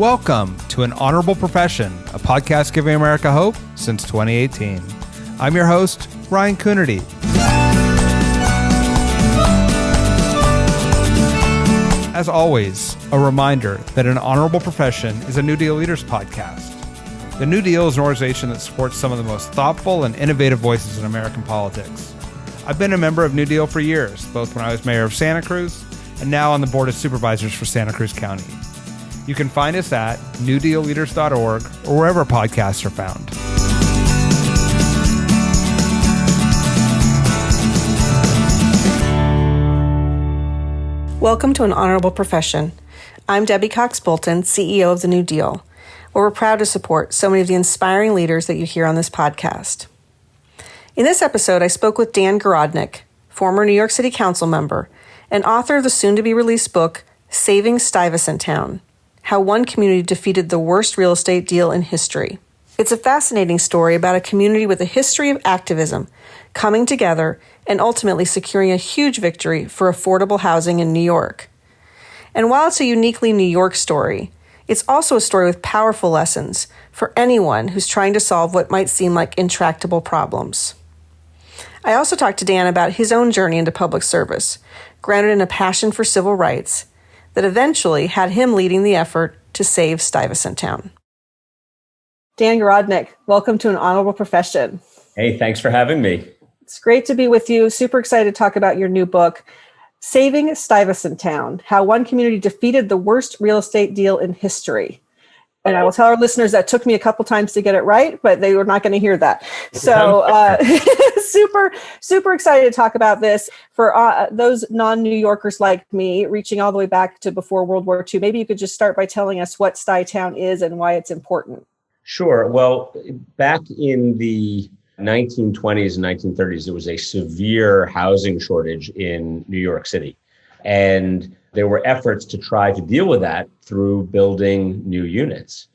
Welcome to An Honorable Profession, a podcast giving America hope since 2018. I'm your host, Ryan Coonerty. As always, a reminder that An Honorable Profession is a New Deal Leaders podcast. The New Deal is an organization that supports some of the most thoughtful and innovative voices in American politics. I've been a member of New Deal for years, both when I was mayor of Santa Cruz and now on the Board of Supervisors for Santa Cruz County. You can find us at newdealleaders.org or wherever podcasts are found. Welcome to An Honorable Profession. I'm Debbie Cox Bultan, CEO of the New Deal, where we're proud to support so many of the inspiring leaders that you hear on this podcast. In this episode, I spoke with Dan Garodnick, former New York City Council member and author of the soon-to-be-released book, Saving Stuyvesant Town: How One Community Defeated the Worst Real Estate Deal in History. It's a fascinating story about a community with a history of activism, coming together, and ultimately securing a huge victory for affordable housing in New York. And while it's a uniquely New York story, it's also a story with powerful lessons for anyone who's trying to solve what might seem like intractable problems. I also talked to Dan about his own journey into public service, grounded in a passion for civil rights, that eventually had him leading the effort to save Stuyvesant Town. Dan Garodnick, welcome to An Honorable Profession. Hey, thanks for having me. It's great to be with you. Super excited to talk about your new book, Saving Stuyvesant Town: How One Community Defeated the Worst Real Estate Deal in History. And I will tell our listeners that took me a couple times to get it right, but they were not going to hear that. So super excited to talk about this. For those non-New Yorkers like me, reaching all the way back to before World War II, maybe you could just start by telling us what Stuytown is and why it's important. Sure. Well, back in the 1920s and 1930s, there was a severe housing shortage in New York City. And there were efforts to try to deal with that through building new units.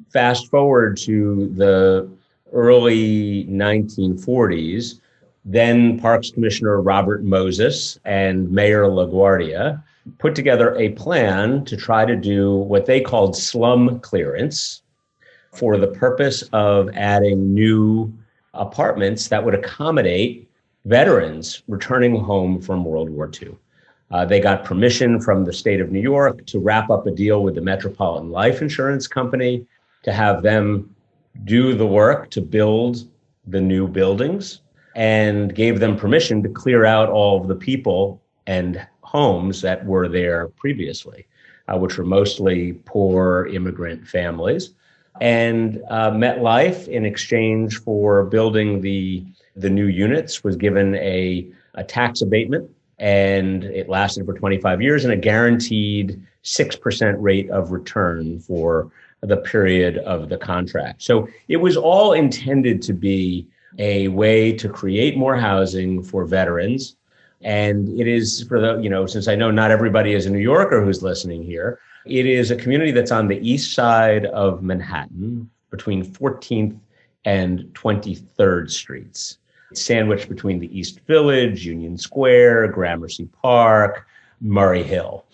Fast forward to the early 1940s, then Parks Commissioner Robert Moses and Mayor LaGuardia put together a plan to try to do what they called slum clearance for the purpose of adding new apartments that would accommodate veterans returning home from World War II. They got permission from the state of New York to wrap up a deal with the Metropolitan Life Insurance Company to have them do the work to build the new buildings, and gave them permission to clear out all of the people and homes that were there previously, which were mostly poor immigrant families. And MetLife, in exchange for building the new units, was given a tax abatement, and it lasted for 25 years and a guaranteed 6% rate of return for the period of the contract. So it was all intended to be a way to create more housing for veterans. And it is for the, since I know not everybody is a New Yorker who's listening here, it is a community that's on the east side of Manhattan between 14th and 23rd Streets. It's sandwiched between the East Village, Union Square, Gramercy Park, Murray Hill.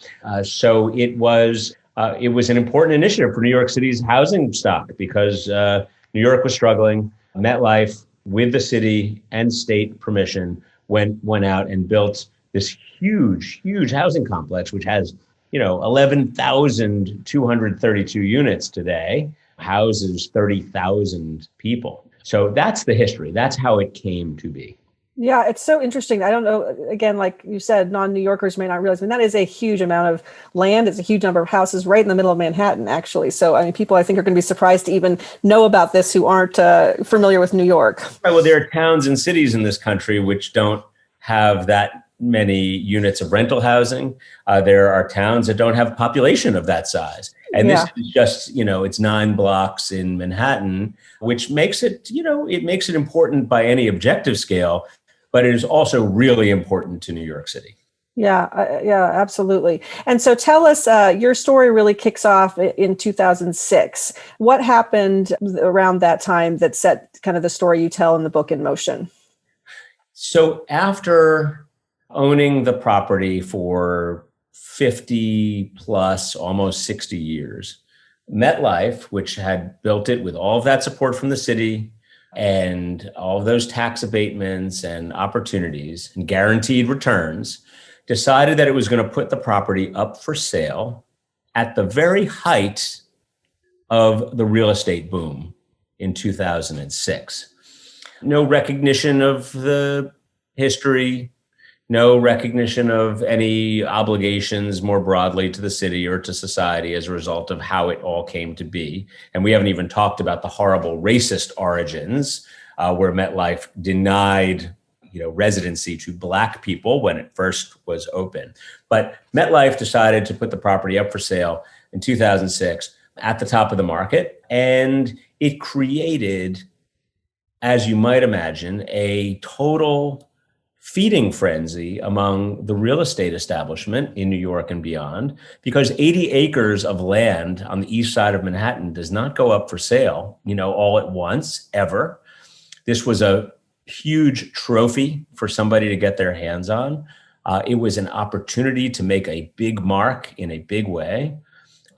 So it was an important initiative for New York City's housing stock because New York was struggling. MetLife, with the city and state permission, went out and built this huge housing complex, which has 11,232 units today, houses 30,000 people. So that's the history. That's how it came to be. Yeah, it's so interesting. I don't know, again, like you said, non-New Yorkers may not realize, that is a huge amount of land. It's a huge number of houses right in the middle of Manhattan, actually. So, people, I think, are going to be surprised to even know about this who aren't familiar with New York. Right, well, there are towns and cities in this country which don't have that many units of rental housing. There are towns that don't have a population of that size. And this is just, it's 9 blocks in Manhattan, which makes it, it makes it important by any objective scale, but it is also really important to New York City. Yeah, absolutely. And so tell us, your story really kicks off in 2006. What happened around that time that set kind of the story you tell in the book in motion? So after owning the property for 50 plus, almost 60 years, MetLife, which had built it with all of that support from the city and all of those tax abatements and opportunities and guaranteed returns, decided that it was going to put the property up for sale at the very height of the real estate boom in 2006. No recognition of the history, no recognition of any obligations more broadly to the city or to society as a result of how it all came to be. And we haven't even talked about the horrible racist origins where MetLife denied residency to Black people when it first was open. But MetLife decided to put the property up for sale in 2006 at the top of the market. And it created, as you might imagine, a total feeding frenzy among the real estate establishment in New York and beyond, because 80 acres of land on the east side of Manhattan does not go up for sale, all at once, ever. This was a huge trophy for somebody to get their hands on. It was an opportunity to make a big mark in a big way.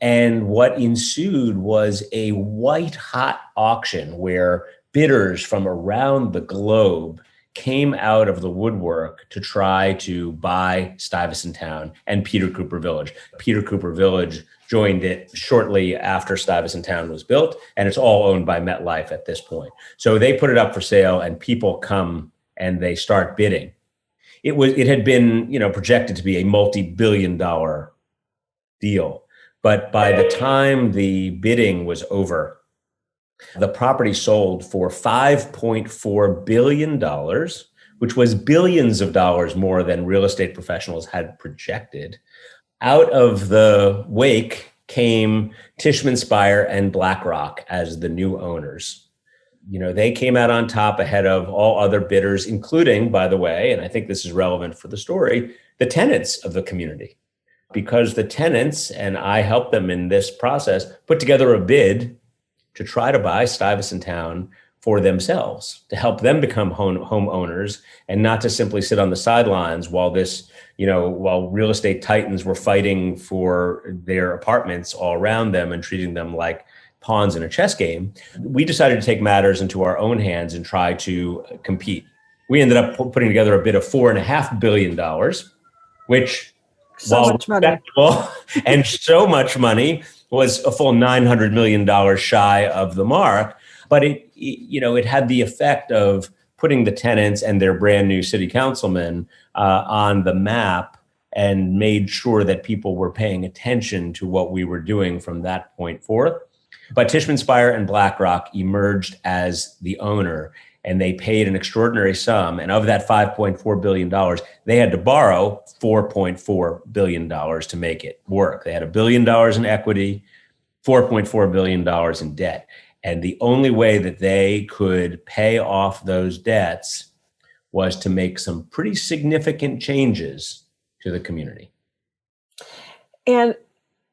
And what ensued was a white-hot auction where bidders from around the globe came out of the woodwork to try to buy Stuyvesant Town and Peter Cooper Village. Peter Cooper Village joined it shortly after Stuyvesant Town was built, and it's all owned by MetLife at this point. So they put it up for sale, and people come and they start bidding. It had been, projected to be a multi-billion-dollar deal, but by the time the bidding was over, the property sold for $5.4 billion, which was billions of dollars more than real estate professionals had projected. Out of the wake came Tishman Speyer and BlackRock as the new owners. They came out on top ahead of all other bidders, including, by the way, and I think this is relevant for the story, the tenants of the community. Because the tenants, and I helped them in this process, put together a bid to try to buy Stuyvesant Town for themselves, to help them become homeowners and not to simply sit on the sidelines while while real estate titans were fighting for their apartments all around them and treating them like pawns in a chess game. We decided to take matters into our own hands and try to compete. We ended up putting together a bid of $4.5 billion, which, while respectable and so much money, was a full $900 million shy of the mark. But it had the effect of putting the tenants and their brand new city councilman on the map and made sure that people were paying attention to what we were doing from that point forth. But Tishman Speyer and BlackRock emerged as the owner, and they paid an extraordinary sum. And of that $5.4 billion, they had to borrow $4.4 billion to make it work. They had $1 billion in equity, $4.4 billion in debt. And the only way that they could pay off those debts was to make some pretty significant changes to the community. And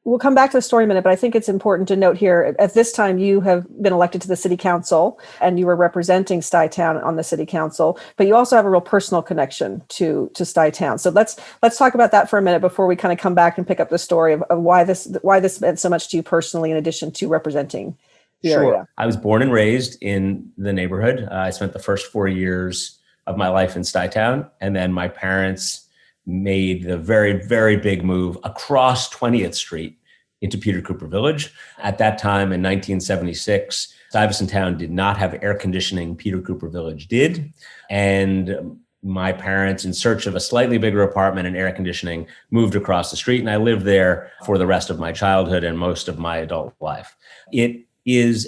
we'll come back to the story in a minute, but I think it's important to note here, at this time, you have been elected to the city council and you were representing Stuytown on the city council, but you also have a real personal connection to Stuytown. So let's talk about that for a minute before we kind of come back and pick up the story of why this meant so much to you personally, in addition to representing the area. I was born and raised in the neighborhood. I spent the first 4 years of my life in Stuytown, and then my parents made the very, very big move across 20th Street into Peter Cooper Village. At that time in 1976, Stuyvesant Town did not have air conditioning. Peter Cooper Village did. And my parents, in search of a slightly bigger apartment and air conditioning, moved across the street. And I lived there for the rest of my childhood and most of my adult life. It's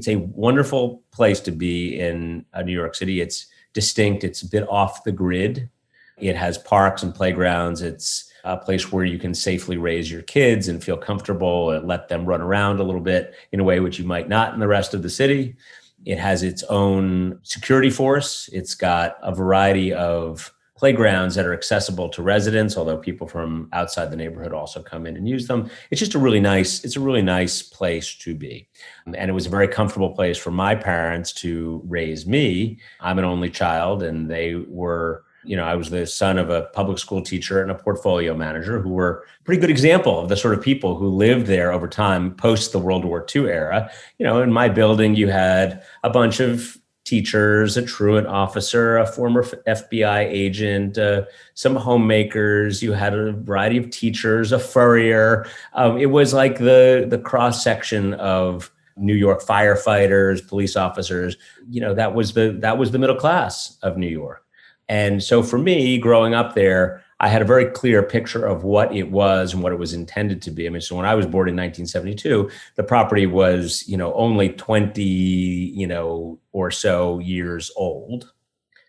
a wonderful place to be in New York City. It's distinct. It's a bit off the grid. It has parks and playgrounds. It's a place where you can safely raise your kids and feel comfortable and let them run around a little bit in a way which you might not in the rest of the city. It has its own security force. It's got a variety of playgrounds that are accessible to residents, although people from outside the neighborhood also come in and use them. It's a really nice place to be. And it was a very comfortable place for my parents to raise me. I'm an only child, and they were I was the son of a public school teacher and a portfolio manager who were a pretty good example of the sort of people who lived there over time post the World War II era. In my building, you had a bunch of teachers, a truant officer, a former FBI agent, some homemakers. You had a variety of teachers, a furrier. It was like the cross section of New York firefighters, police officers. That was the middle class of New York. And so for me, growing up there, I had a very clear picture of what it was and what it was intended to be. So when I was born in 1972, the property was, only 20, or so years old.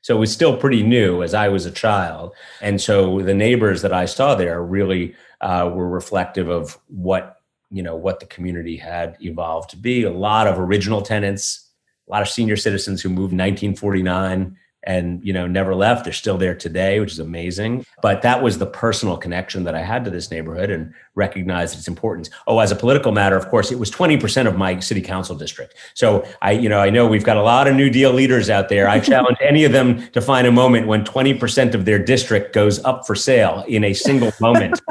So it was still pretty new as I was a child. And so the neighbors that I saw there really were reflective of what the community had evolved to be. A lot of original tenants, a lot of senior citizens who moved in 1949 and, never left. They're still there today, which is amazing. But that was the personal connection that I had to this neighborhood and recognized its importance. Oh, as a political matter, of course, it was 20% of my city council district. So I know we've got a lot of New Deal leaders out there. I challenge any of them to find a moment when 20% of their district goes up for sale in a single moment.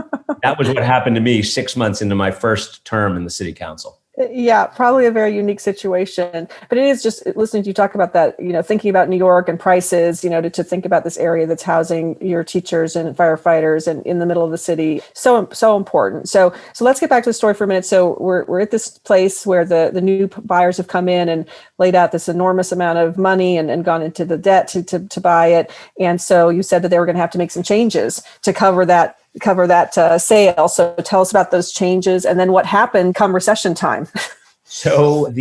That was what happened to me 6 months into my first term in the city council. Yeah, probably a very unique situation, but it is just listening to you talk about that, thinking about New York and prices, to think about this area that's housing your teachers and firefighters and in the middle of the city. So important. So let's get back to the story for a minute. So we're at this place where the new buyers have come in and laid out this enormous amount of money and gone into the debt to buy it. And so you said that they were going to have to make some changes to cover that sale. So tell us about those changes and then what happened come recession time. So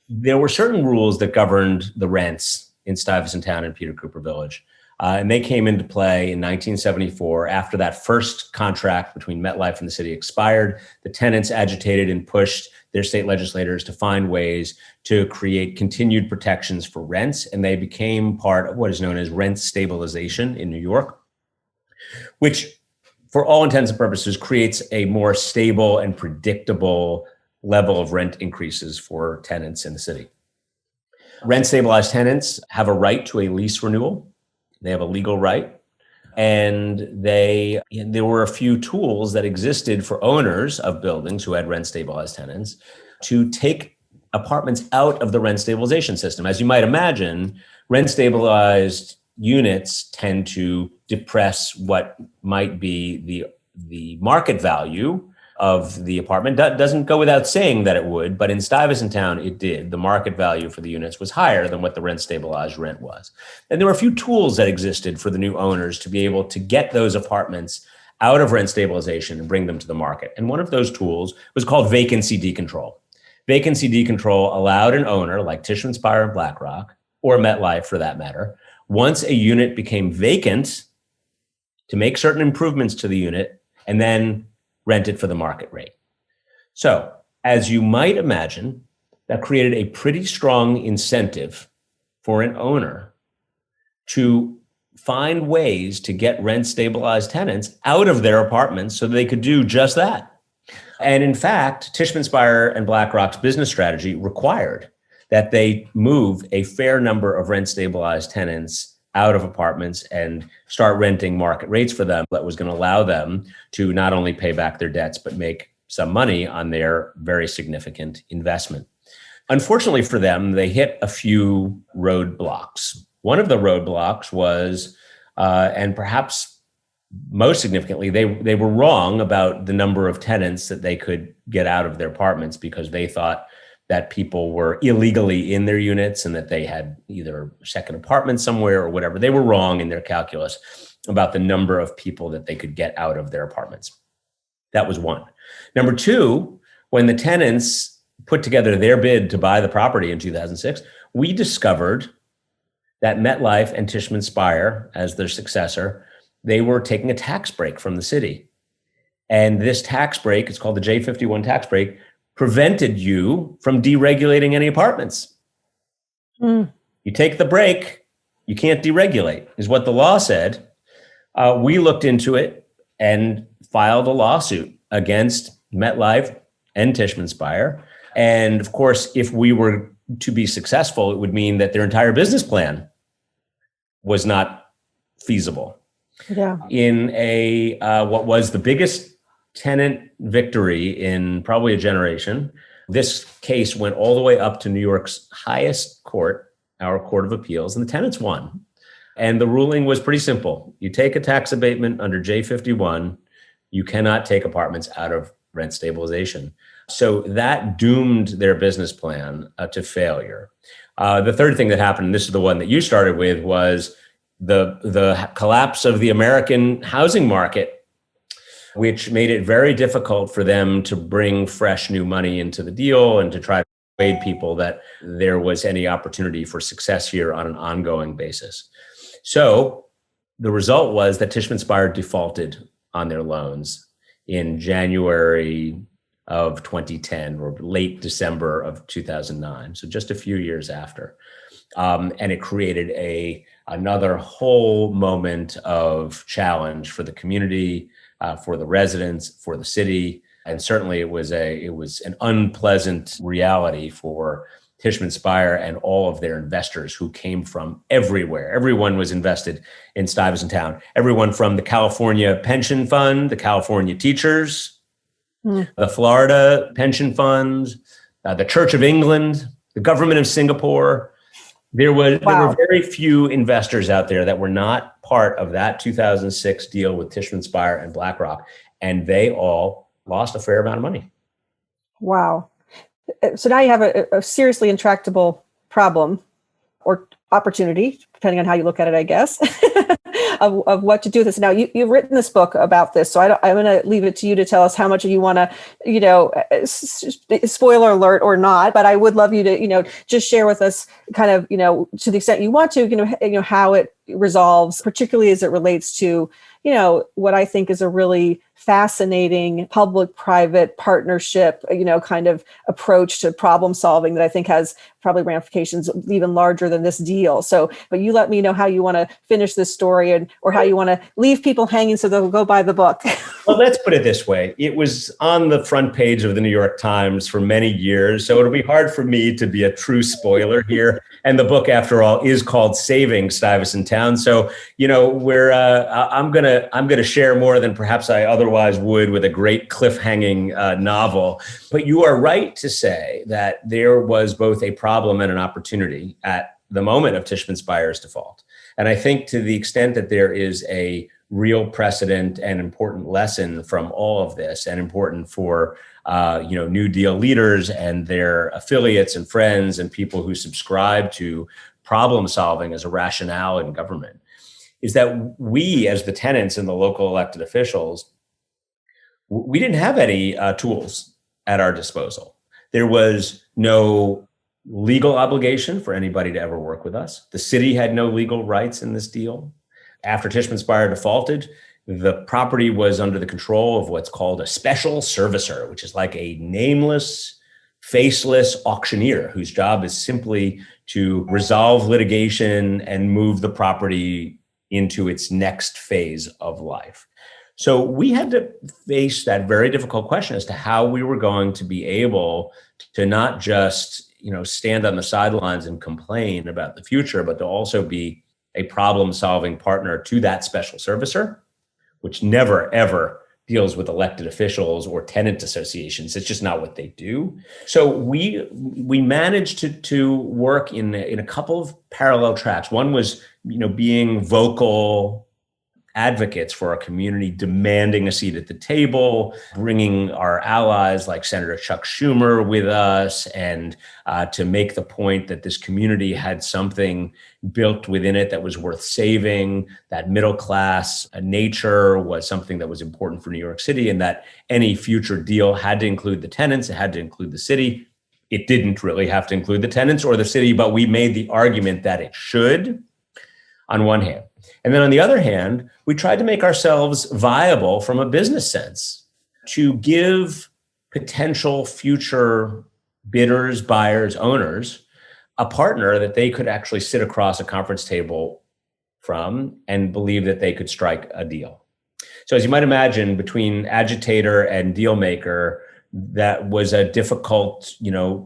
there were certain rules that governed the rents in Stuyvesant Town and Peter Cooper Village. And they came into play in 1974 after that first contract between MetLife and the city expired. The tenants agitated and pushed their state legislators to find ways to create continued protections for rents. And they became part of what is known as rent stabilization in New York, which for all intents and purposes, creates a more stable and predictable level of rent increases for tenants in the city. Rent stabilized tenants have a right to a lease renewal. They have a legal right. And there were a few tools that existed for owners of buildings who had rent stabilized tenants to take apartments out of the rent stabilization system. As you might imagine, rent stabilized units tend to depress what might be the market value of the apartment. That doesn't go without saying that it would, but in Stuyvesant Town, it did. The market value for the units was higher than what the rent stabilized rent was. And there were a few tools that existed for the new owners to be able to get those apartments out of rent stabilization and bring them to the market. And one of those tools was called vacancy decontrol. Vacancy decontrol allowed an owner like Tishman Speyer and BlackRock, or MetLife for that matter, once a unit became vacant, to make certain improvements to the unit and then rent it for the market rate. So, as you might imagine, that created a pretty strong incentive for an owner to find ways to get rent stabilized tenants out of their apartments so that they could do just that. And in fact, Tishman Speyer and BlackRock's business strategy required that they move a fair number of rent stabilized tenants out of apartments and start renting market rates for them. That was going to allow them to not only pay back their debts, but make some money on their very significant investment. Unfortunately for them, they hit a few roadblocks. One of the roadblocks was, and perhaps most significantly, they were wrong about the number of tenants that they could get out of their apartments because they thought that people were illegally in their units and that they had either second apartment somewhere or whatever. They were wrong in their calculus about the number of people that they could get out of their apartments. That was one. Number two, when the tenants put together their bid to buy the property in 2006, we discovered that MetLife and Tishman Speyer, as their successor, they were taking a tax break from the city. And this tax break, it's called the J51 tax break, prevented you from deregulating any apartments. You take the break, you can't deregulate, is what the law said. We looked into it and filed a lawsuit against MetLife and Tishman Speyer. And of course, if we were to be successful, it would mean that their entire business plan was not feasible. Yeah. In a what was the biggest tenant victory in probably a generation, this case went all the way up to New York's highest court, our Court of Appeals, and the tenants won. And the ruling was pretty simple. You take a tax abatement under J51, you cannot take apartments out of rent stabilization. So that doomed their business plan to failure. The third thing that happened, and this is the one that you started with, was the collapse of the American housing market, which made it very difficult for them to bring fresh new money into the deal and to try to persuade people that there was any opportunity for success here on an ongoing basis. So the result was that Tishman Speyer defaulted on their loans in January of 2010 or late December of 2009. So just a few years after. And it created another whole moment of challenge for the community, for the residents, for the city. And certainly it was an unpleasant reality for Tishman Speyer and all of their investors who came from everywhere. Everyone was invested in Stuyvesant Town. Everyone from the California Pension Fund, the California teachers, the Florida pension funds, the Church of England, the government of Singapore. There were very few investors out there that were not part of that 2006 deal with Tishman Speyer and BlackRock, and they all lost a fair amount of money. Wow. So now you have a seriously intractable problem or opportunity, depending on how you look at it, I guess, of what to do with this. Now, you've written this book about this, so I'm going to leave it to you to tell us how much you want to, spoiler alert or not, but I would love you to, just share with us kind of, to the extent you want to, how it resolves, particularly as it relates to, what I think is a really fascinating public-private partnership, kind of approach to problem solving that I think has probably ramifications even larger than this deal. So, but you let me know how you want to finish this story or how you want to leave people hanging so they'll go buy the book. Well, let's put it this way. It was on the front page of the New York Times for many years, so it'll be hard for me to be a true spoiler here. And the book, after all, is called Saving Stuyvesant Town. So, I'm gonna share more than perhaps I otherwise would with a great cliffhanging novel. But you are right to say that there was both a problem and an opportunity at the moment of Tishman Speyer's default. And I think to the extent that there is a real precedent and important lesson from all of this, and important for New Deal leaders and their affiliates and friends and people who subscribe to problem solving as a rationale in government, is that we, as the tenants and the local elected officials, we didn't have any tools at our disposal. There was no legal obligation for anybody to ever work with us. The city had no legal rights in this deal. After Tishman Speyer defaulted, the property was under the control of what's called a special servicer, which is like a nameless, faceless auctioneer whose job is simply to resolve litigation and move the property into its next phase of life. So we had to face that very difficult question as to how we were going to be able to not just, stand on the sidelines and complain about the future, but to also be a problem-solving partner to that special servicer, which never, ever deals with elected officials or tenant associations. It's just not what they do. So we managed to work in a couple of parallel tracks. One was, being vocal advocates for our community, demanding a seat at the table, bringing our allies like Senator Chuck Schumer with us, and to make the point that this community had something built within it that was worth saving, that middle class nature was something that was important for New York City, and that any future deal had to include the tenants, it had to include the city. It didn't really have to include the tenants or the city, but we made the argument that it should, on one hand. And then on the other hand, we tried to make ourselves viable from a business sense to give potential future bidders, buyers, owners a partner that they could actually sit across a conference table from and believe that they could strike a deal. So as you might imagine, between agitator and deal maker, that was a difficult,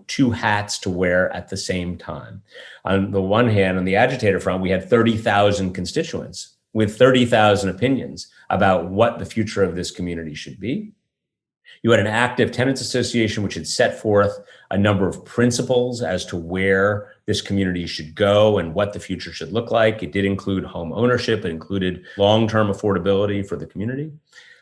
two hats to wear at the same time. On the one hand, on the agitator front, we had 30,000 constituents with 30,000 opinions about what the future of this community should be. You had an active tenants association, which had set forth a number of principles as to where this community should go and what the future should look like. It did include home ownership. It included long-term affordability for the community.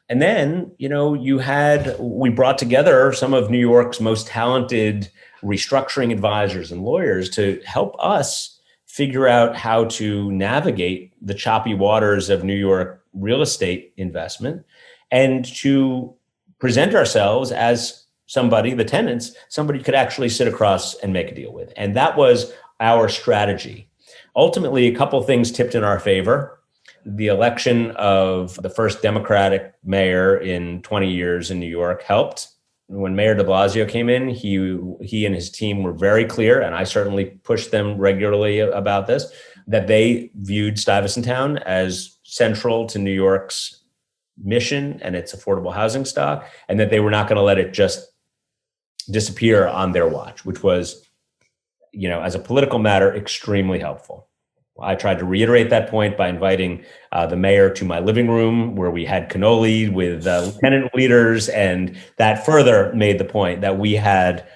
And then, we brought together some of New York's most talented restructuring advisors and lawyers to help us figure out how to navigate the choppy waters of New York real estate investment and to present ourselves as somebody, the tenants, somebody could actually sit across and make a deal with. And that was our strategy. Ultimately, a couple of things tipped in our favor. The election of the first Democratic mayor in 20 years in New York helped. When Mayor de Blasio came in, he and his team were very clear, and I certainly pushed them regularly about this, that they viewed Stuyvesant Town as central to New York's mission and its affordable housing stock, and that they were not going to let it just disappear on their watch, which was, as a political matter, extremely helpful. I tried to reiterate that point by inviting the mayor to my living room where we had cannoli with lieutenant leaders, and that further made the point that we had,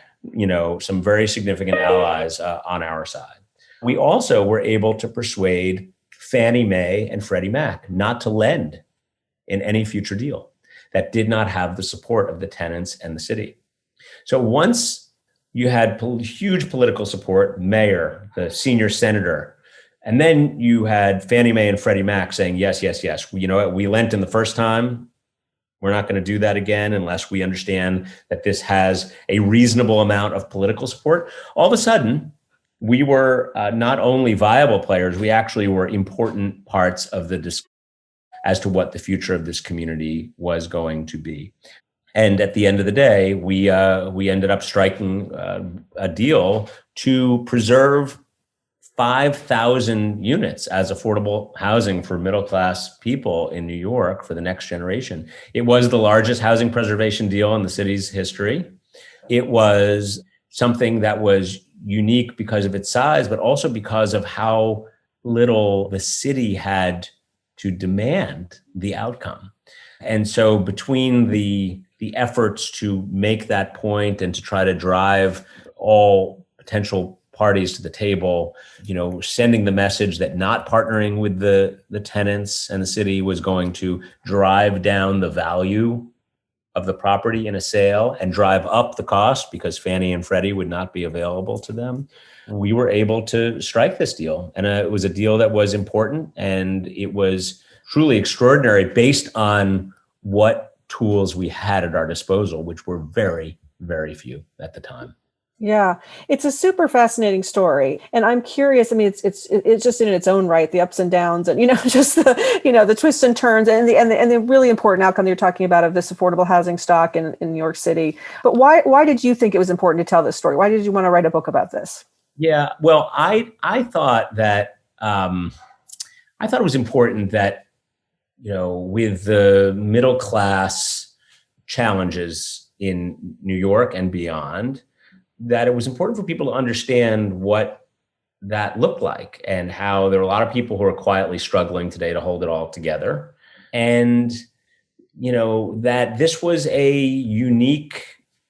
some very significant allies on our side. We also were able to persuade Fannie Mae and Freddie Mac not to lend in any future deal that did not have the support of the tenants and the city. So once you had huge political support, mayor, the senior senator, and then you had Fannie Mae and Freddie Mac saying, yes, yes, yes, we lent in the first time. We're not going to do that again unless we understand that this has a reasonable amount of political support. All of a sudden, we were not only viable players, we actually were important parts of the discussion as to what the future of this community was going to be. And at the end of the day, we ended up striking a deal to preserve 5,000 units as affordable housing for middle-class people in New York for the next generation. It was the largest housing preservation deal in the city's history. It was something that was unique because of its size, but also because of how little the city had to demand the outcome. And so between the efforts to make that point and to try to drive all potential parties to the table, sending the message that not partnering with the tenants and the city was going to drive down the value of the property in a sale and drive up the cost because Fannie and Freddie would not be available to them, we were able to strike this deal. And it was a deal that was important, and it was truly extraordinary based on what tools we had at our disposal, which were very, very few at the time. Yeah, it's a super fascinating story. And I'm curious, it's just in its own right, the ups and downs and, just the twists and turns and the really important outcome that you're talking about of this affordable housing stock in New York City. But why did you think it was important to tell this story? Why did you want to write a book about this? Yeah, well, I thought that it was important that, with the middle class challenges in New York and beyond, that it was important for people to understand what that looked like and how there are a lot of people who are quietly struggling today to hold it all together. And, that this was a unique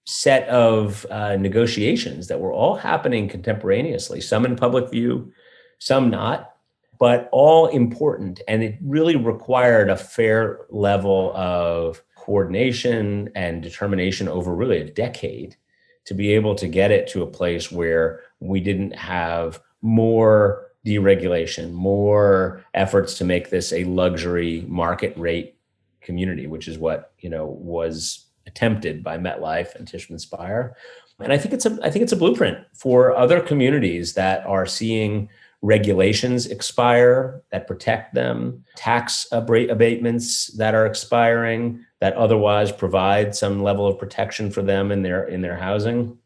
set of negotiations that were all happening contemporaneously, some in public view, some not, but all important. And it really required a fair level of coordination and determination over really a decade to be able to get it to a place where we didn't have more deregulation, more efforts to make this a luxury market rate community, which is what, was attempted by MetLife and Tishman Speyer. And I think it's a blueprint for other communities that are seeing regulations expire that protect them, tax abatements that are expiring that otherwise provide some level of protection for them in their housing.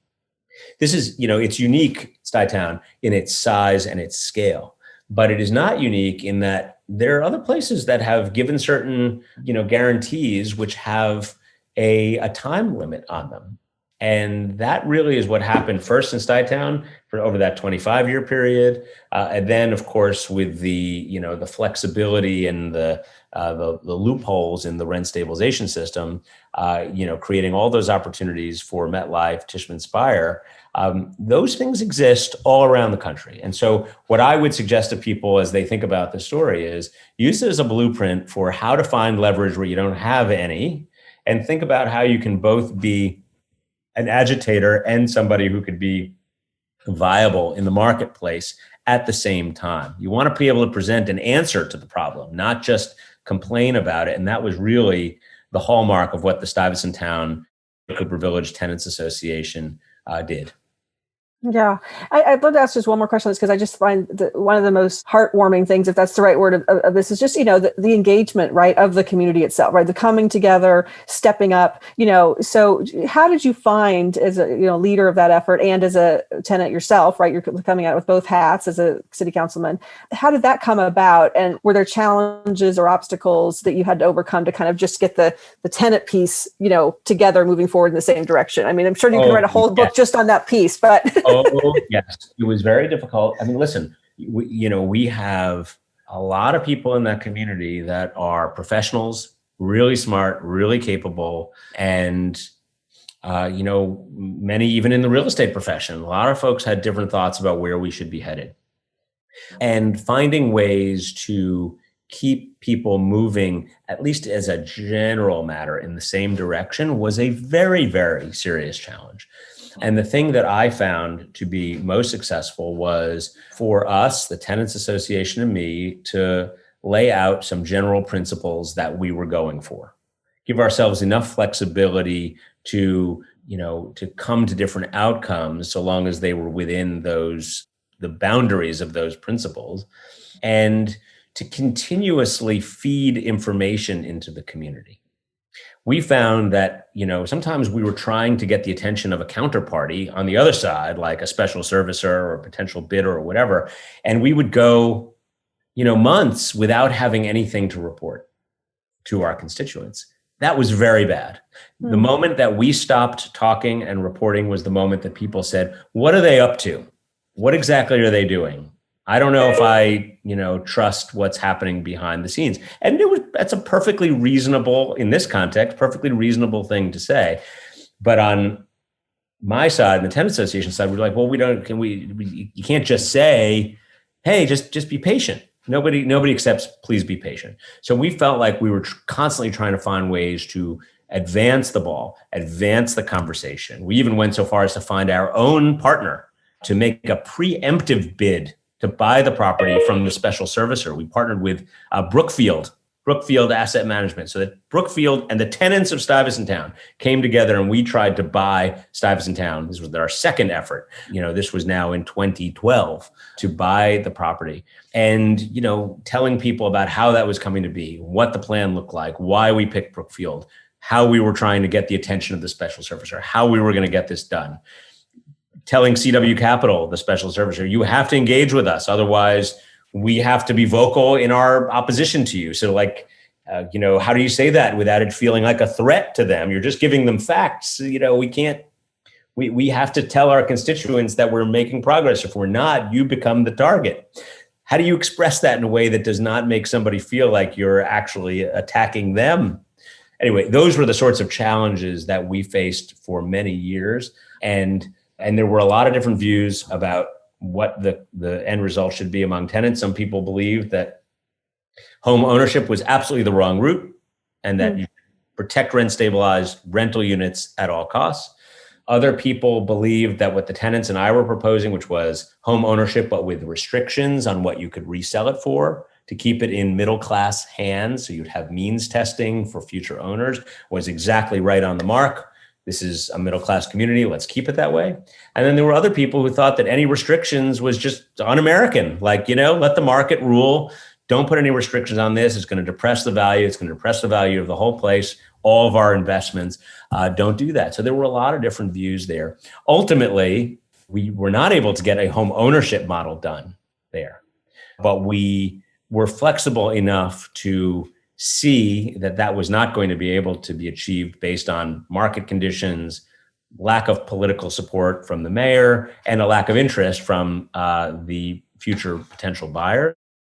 This is, it's unique, Stuytown, in its size and its scale, but it is not unique in that there are other places that have given certain, guarantees which have a time limit on them. And that really is what happened first in Stuytown for over that 25-year period. And then, of course, with the flexibility and the loopholes in the rent stabilization system, creating all those opportunities for MetLife, Tishman Speyer, those things exist all around the country. And so what I would suggest to people as they think about the story is use it as a blueprint for how to find leverage where you don't have any, and think about how you can both be an agitator and somebody who could be viable in the marketplace at the same time. You want to be able to present an answer to the problem, not just complain about it. And that was really the hallmark of what the Stuyvesant Town Cooper Village Tenants Association did. Yeah. I'd love to ask just one more question because I just find that one of the most heartwarming things, if that's the right word of this, is just, the engagement, right, of the community itself, right? The coming together, stepping up, so how did you find as a, leader of that effort and as a tenant yourself, right? You're coming out with both hats as a city councilman. How did that come about? And were there challenges or obstacles that you had to overcome to kind of just get the tenant piece, together moving forward in the same direction? I mean, I'm sure you could write a whole book just on that piece, but Oh, yes. It was very difficult. I mean, listen, we have a lot of people in that community that are professionals, really smart, really capable, and, many even in the real estate profession. A lot of folks had different thoughts about where we should be headed. And finding ways to keep people moving, at least as a general matter, in the same direction was a very, very serious challenge. And the thing that I found to be most successful was for us, the Tenants Association and me, to lay out some general principles that we were going for. Give ourselves enough flexibility to come to different outcomes so long as they were within the boundaries of those principles, and to continuously feed information into the community. We found that, sometimes we were trying to get the attention of a counterparty on the other side, like a special servicer or a potential bidder or whatever, and we would go, months without having anything to report to our constituents. That was very bad. Mm. The moment that we stopped talking and reporting was the moment that people said, what are they up to? What exactly are they doing? I don't know if I, trust what's happening behind the scenes. And that's a perfectly reasonable, in this context, perfectly reasonable thing to say. But on my side, the tenant association side, we're like, well, you can't just say, hey, just be patient. Nobody accepts, please be patient. So we felt like we were constantly trying to find ways to advance the ball, advance the conversation. We even went so far as to find our own partner to make a preemptive bid to buy the property from the special servicer. We partnered with Brookfield Asset Management, so that Brookfield and the tenants of Stuyvesant Town came together and we tried to buy Stuyvesant Town. This was our second effort. This was now in 2012 to buy the property, and, telling people about how that was coming to be, what the plan looked like, why we picked Brookfield, how we were trying to get the attention of the special servicer, how we were going to get this done. Telling CW Capital, the special servicer, you have to engage with us. Otherwise, we have to be vocal in our opposition to you. So how do you say that without it feeling like a threat to them? You're just giving them facts. We have to tell our constituents that we're making progress. If we're not, you become the target. How do you express that in a way that does not make somebody feel like you're actually attacking them? Anyway, those were the sorts of challenges that we faced for many years. And there were a lot of different views about what the end result should be among tenants. Some people believed that home ownership was absolutely the wrong route and that you protect rent stabilized rental units at all costs. Other people believed that what the tenants and I were proposing, which was home ownership, but with restrictions on what you could resell it for, to keep it in middle class hands, so you'd have means testing for future owners, was exactly right on the mark. This is a middle-class community. Let's keep it that way. And then there were other people who thought that any restrictions was just un-American. Let the market rule. Don't put any restrictions on this. It's going to depress the value. It's going to depress the value of the whole place, all of our investments. Don't do that. So there were a lot of different views there. Ultimately, we were not able to get a home ownership model done there. But we were flexible enough to see that was not going to be able to be achieved based on market conditions, lack of political support from the mayor and a lack of interest from the future potential buyer,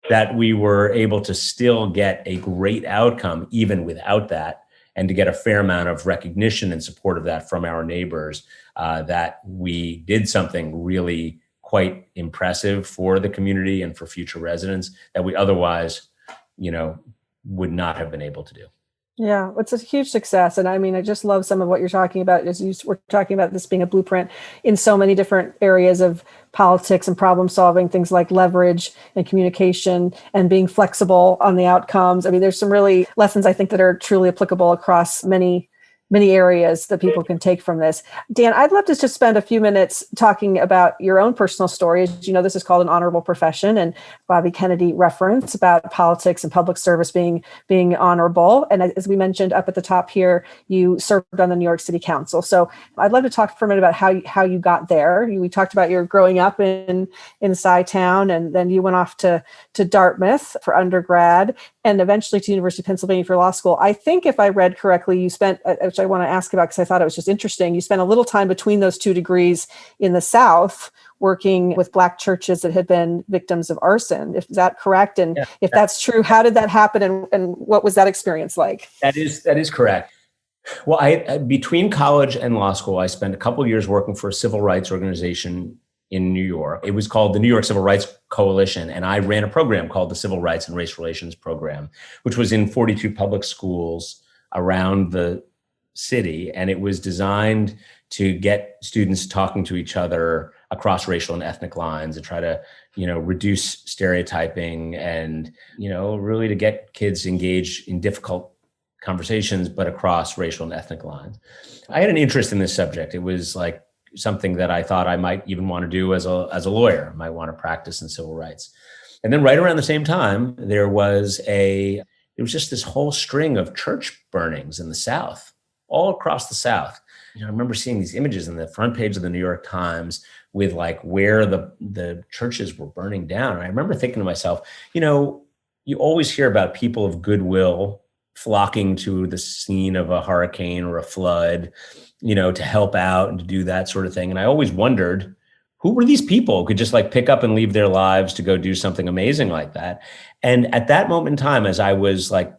that we were able to still get a great outcome even without that, and to get a fair amount of recognition and support of that from our neighbors, that we did something really quite impressive for the community and for future residents that we otherwise, would not have been able to do. Yeah, it's a huge success. And I mean, I just love some of what you're talking about. As you were talking about this being a blueprint in so many different areas of politics and problem solving, things like leverage and communication and being flexible on the outcomes. I mean, there's some really lessons I think that are truly applicable across many areas that people can take from this. Dan, I'd love to just spend a few minutes talking about your own personal story. As you know, this is called An Honorable Profession, and Bobby Kennedy reference about politics and public service being honorable. And as we mentioned up at the top here, you served on the New York City Council. So I'd love to talk for a minute about how you got there. We talked about your growing up in Stuyvesant Town, and then you went off to Dartmouth for undergrad, and eventually to University of Pennsylvania for law school. I think if I read correctly, you spent, which I want to ask about because I thought it was just interesting, you spent a little time between those two degrees in the South working with Black churches that had been victims of arson. Is that correct? And if that's true, how did that happen, and what was that experience like? That is correct. Well, between college and law school, I spent a couple of years working for a civil rights organization in New York. It was called the New York Civil Rights Coalition, and I ran a program called the Civil Rights and Race Relations Program, which was in 42 public schools around the city, and it was designed to get students talking to each other across racial and ethnic lines and try to, reduce stereotyping and, really to get kids engaged in difficult conversations, but across racial and ethnic lines. I had an interest in this subject. It was like something that I thought I might even want to do as a lawyer, might want to practice in civil rights. And then right around the same time, there was just this whole string of church burnings in the South, all across the South. I remember seeing these images in the front page of the New York Times with like where the churches were burning down. And I remember thinking to myself, you always hear about people of goodwill flocking to the scene of a hurricane or a flood, to help out and to do that sort of thing. And I always wondered, who were these people who could just like pick up and leave their lives to go do something amazing like that? And at that moment in time, as I was like,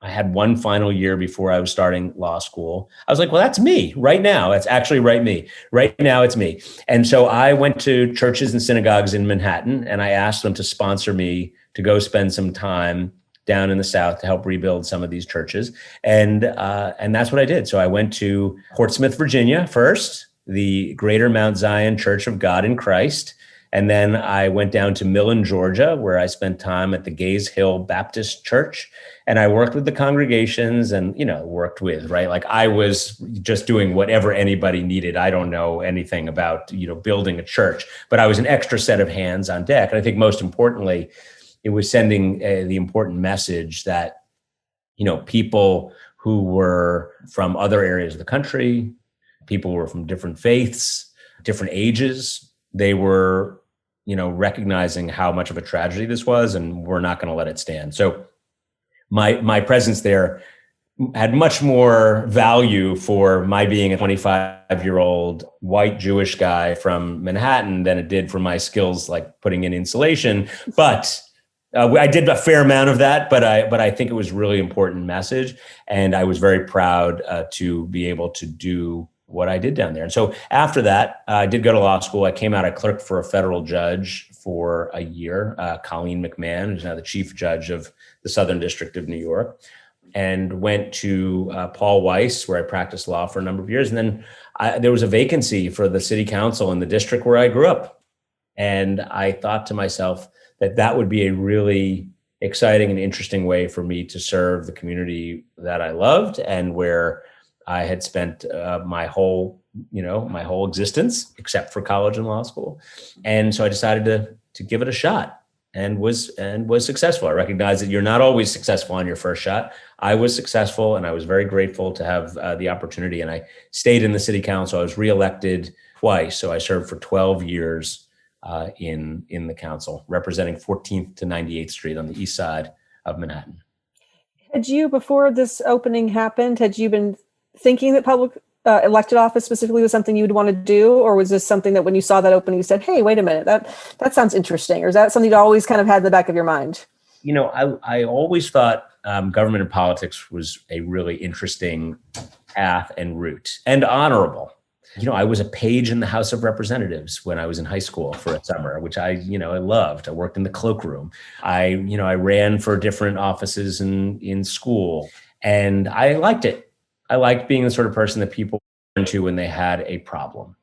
I had one final year before I was starting law school, I was like, well, that's me right now. That's actually me. Right now, it's me. And so I went to churches and synagogues in Manhattan, and I asked them to sponsor me to go spend some time down in the South to help rebuild some of these churches. And that's what I did. So I went to Portsmouth, Virginia first, the Greater Mount Zion Church of God in Christ. And then I went down to Millen, Georgia, where I spent time at the Gaze Hill Baptist Church. And I worked with the congregations and, right? Like I was just doing whatever anybody needed. I don't know anything about, building a church, but I was an extra set of hands on deck. And I think most importantly, it was sending the important message that, people who were from other areas of the country, people who were from different faiths, different ages, they were, recognizing how much of a tragedy this was, and we're not going to let it stand. So my presence there had much more value for my being a 25-year-old white Jewish guy from Manhattan than it did for my skills like putting in insulation. But I did a fair amount of that, but I think it was a really important message. And I was very proud to be able to do what I did down there. And so after that, I did go to law school. I came out, I clerked for a federal judge for a year, Colleen McMahon, who's now the chief judge of the Southern District of New York, and went to Paul Weiss, where I practiced law for a number of years. And then there was a vacancy for the city council in the district where I grew up. And I thought to myself that would be a really exciting and interesting way for me to serve the community that I loved and where I had spent my whole existence, except for college and law school. And so I decided to give it a shot and was successful. I recognize that you're not always successful on your first shot. I was successful, and I was very grateful to have the opportunity. And I stayed in the city council. I was reelected twice. So I served for 12 years in the council, representing 14th to 98th Street on the east side of Manhattan. Had you, before this opening happened, had you been thinking that public elected office specifically was something you would want to do? Or was this something that when you saw that opening, you said, hey, wait a minute, that sounds interesting? Or is that something you always kind of had in the back of your mind? I always thought government and politics was a really interesting path and route, and honorable. I was a page in the House of Representatives when I was in high school for a summer, which I loved. I worked in the cloakroom. I ran for different offices in school, and I liked it. I liked being the sort of person that people turned to when they had a problem.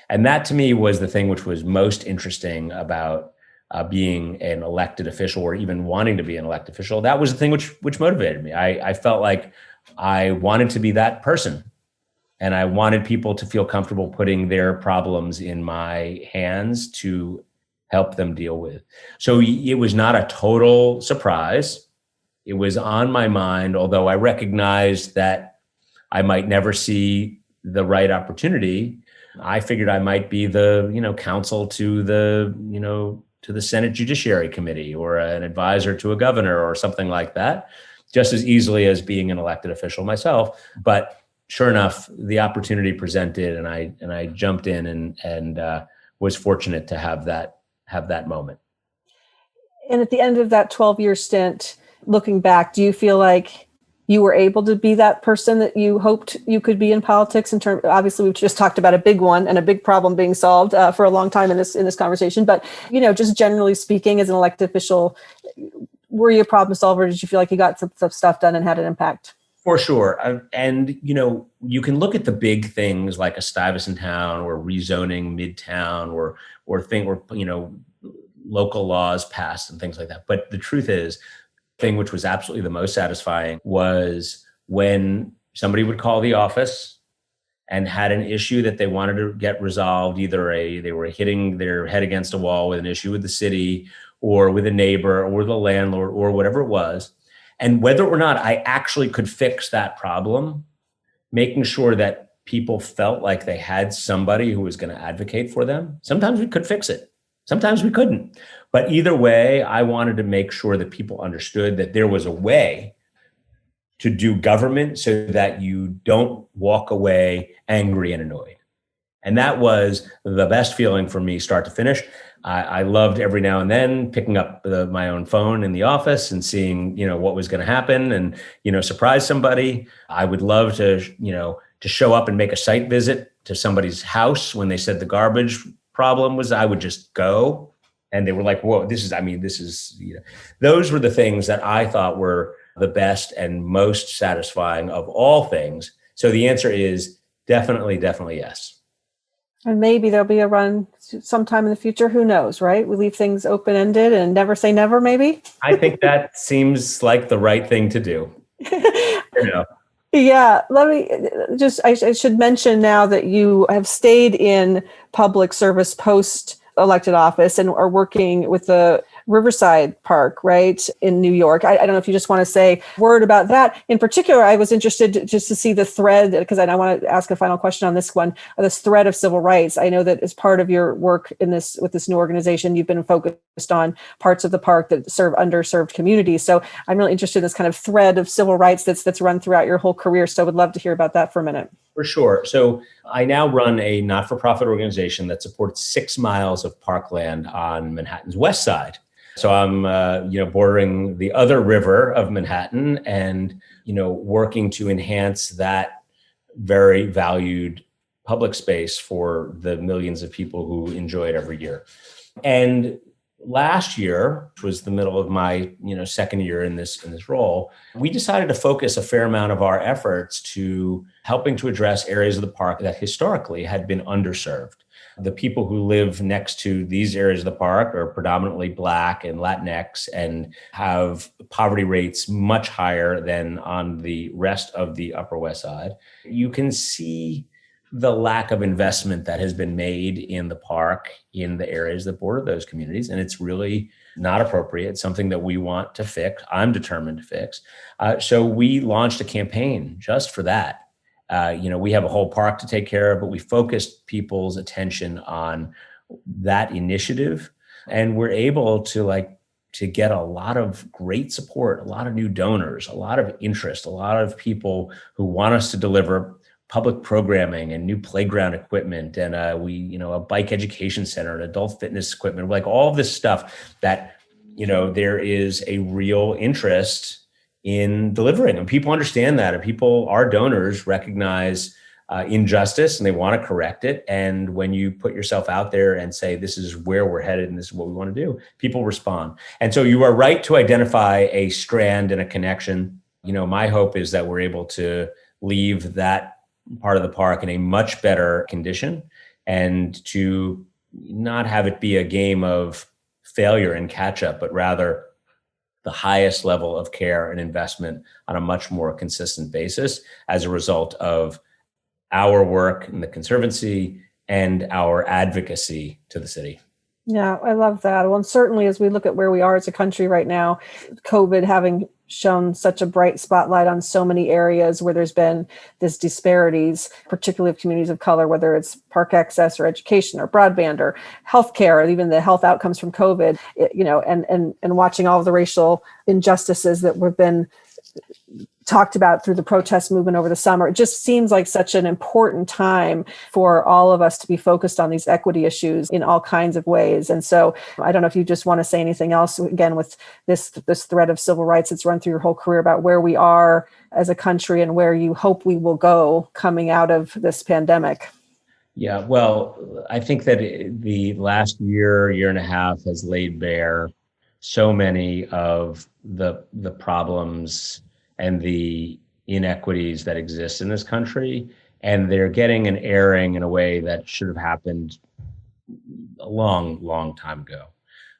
And that to me was the thing which was most interesting about being an elected official, or even wanting to be an elected official. That was the thing which motivated me. I felt like I wanted to be that person. And I wanted people to feel comfortable putting their problems in my hands to help them deal with. So it was not a total surprise. It was on my mind, although I recognized that I might never see the right opportunity. I figured I might be the, counsel to the Senate Judiciary Committee, or an advisor to a governor, or something like that, just as easily as being an elected official myself. But sure enough, the opportunity presented, and I jumped in and was fortunate to have that moment. And at the end of that 12-year stint, looking back, do you feel like you were able to be that person that you hoped you could be in politics? Obviously, we've just talked about a big one and a big problem being solved for a long time in this conversation. But just generally speaking, as an elected official, were you a problem solver? Did you feel like you got some stuff done and had an impact? For sure. And, you can look at the big things like a Stuyvesant Town, or rezoning Midtown, or local laws passed and things like that. But the truth is, the thing which was absolutely the most satisfying was when somebody would call the office and had an issue that they wanted to get resolved. Either they were hitting their head against a wall with an issue with the city, or with a neighbor, or the landlord, or whatever it was. And whether or not I actually could fix that problem, making sure that people felt like they had somebody who was going to advocate for them. Sometimes we could fix it. Sometimes we couldn't. But either way, I wanted to make sure that people understood that there was a way to do government so that you don't walk away angry and annoyed. And that was the best feeling for me, start to finish. I loved every now and then picking up my own phone in the office and seeing, what was going to happen, and, surprise somebody. I would love to show up and make a site visit to somebody's house when they said the garbage problem was. I would just go, and they were like, whoa, those were the things that I thought were the best and most satisfying of all things. So the answer is definitely yes. And maybe there'll be a run sometime in the future. Who knows, right? We leave things open-ended and never say never, maybe. I think that seems like the right thing to do. Yeah. Let me I should mention now that you have stayed in public service post elected office and are working with the Riverside Park, right, in New York. I don't know if you just want to say a word about that. In particular, I was interested just to see the thread, because I want to ask a final question on this one, this thread of civil rights. I know that as part of your work with this new organization, you've been focused on parts of the park that serve underserved communities. So I'm really interested in this kind of thread of civil rights that's run throughout your whole career. So I would love to hear about that for a minute. For sure. So I now run a not-for-profit organization that supports 6 miles of parkland on Manhattan's west side. So I'm, bordering the other river of Manhattan, and, working to enhance that very valued public space for the millions of people who enjoy it every year. And last year, which was the middle of my, second year in this role, we decided to focus a fair amount of our efforts to helping to address areas of the park that historically had been underserved. The people who live next to these areas of the park are predominantly Black and Latinx, and have poverty rates much higher than on the rest of the Upper West Side. You can see the lack of investment that has been made in the park in the areas that border those communities. And it's really not appropriate. It's something that we want to fix. I'm determined to fix. So we launched a campaign just for that. We have a whole park to take care of, but we focused people's attention on that initiative. And we're able to get a lot of great support, a lot of new donors, a lot of interest, a lot of people who want us to deliver public programming and new playground equipment and a bike education center and adult fitness equipment, like all of this stuff that, there is a real interest in delivering. And people understand that. And our donors recognize injustice and they want to correct it. And when you put yourself out there and say, this is where we're headed and this is what we want to do, people respond. And so you are right to identify a strand and a connection. My hope is that we're able to leave that part of the park in a much better condition and to not have it be a game of failure and catch up, but rather the highest level of care and investment on a much more consistent basis as a result of our work in the Conservancy and our advocacy to the city. Yeah, I love that. Well, and certainly as we look at where we are as a country right now, COVID having shown such a bright spotlight on so many areas where there's been this disparities, particularly of communities of color, whether it's park access or education or broadband or healthcare, or even the health outcomes from COVID, and watching all of the racial injustices that have been talked about through the protest movement over the summer. It just seems like such an important time for all of us to be focused on these equity issues in all kinds of ways. And so I don't know if you just want to say anything else, again, with this thread of civil rights that's run through your whole career about where we are as a country and where you hope we will go coming out of this pandemic. Yeah, well, I think that the last year and a half has laid bare so many of the problems and the inequities that exist in this country. And they're getting an airing in a way that should have happened a long, long time ago.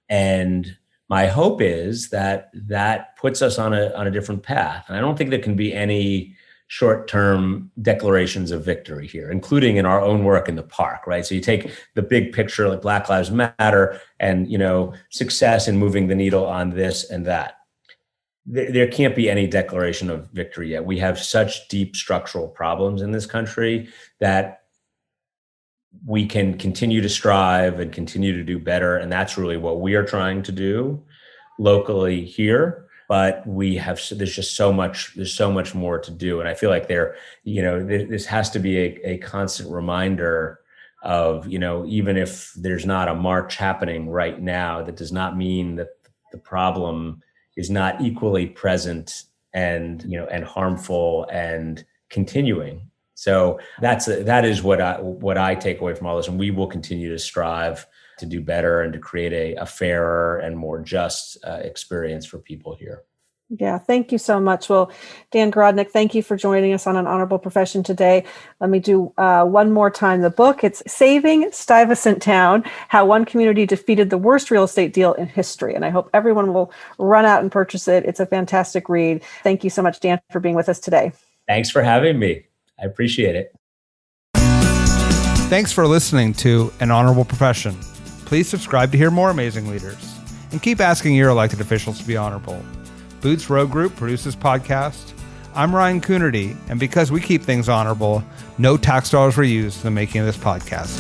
And my hope is that that puts us on a different path. And I don't think there can be any short-term declarations of victory here, including in our own work in the park, right? So you take the big picture like Black Lives Matter and, success in moving the needle on this and that. There can't be any declaration of victory yet. We have such deep structural problems in this country that we can continue to strive and continue to do better. And that's really what we are trying to do locally here. But there's just so much more to do. And I feel like this has to be a constant reminder of, even if there's not a march happening right now, that does not mean that the problem is not equally present and harmful and continuing. So that is what I take away from all this, and we will continue to strive to do better and to create a fairer and more just experience for people here. Yeah, thank you so much. Well, Dan Garodnick, thank you for joining us on An Honorable Profession today. Let me do one more time the book. It's Saving Stuyvesant Town, How One Community Defeated the Worst Real Estate Deal in History. And I hope everyone will run out and purchase it. It's a fantastic read. Thank you so much, Dan, for being with us today. Thanks for having me. I appreciate it. Thanks for listening to An Honorable Profession. Please subscribe to hear more amazing leaders and keep asking your elected officials to be honorable. Boots Road Group produces podcast. I'm Ryan Coonerty, and because we keep things honorable, no tax dollars were used in the making of this podcast.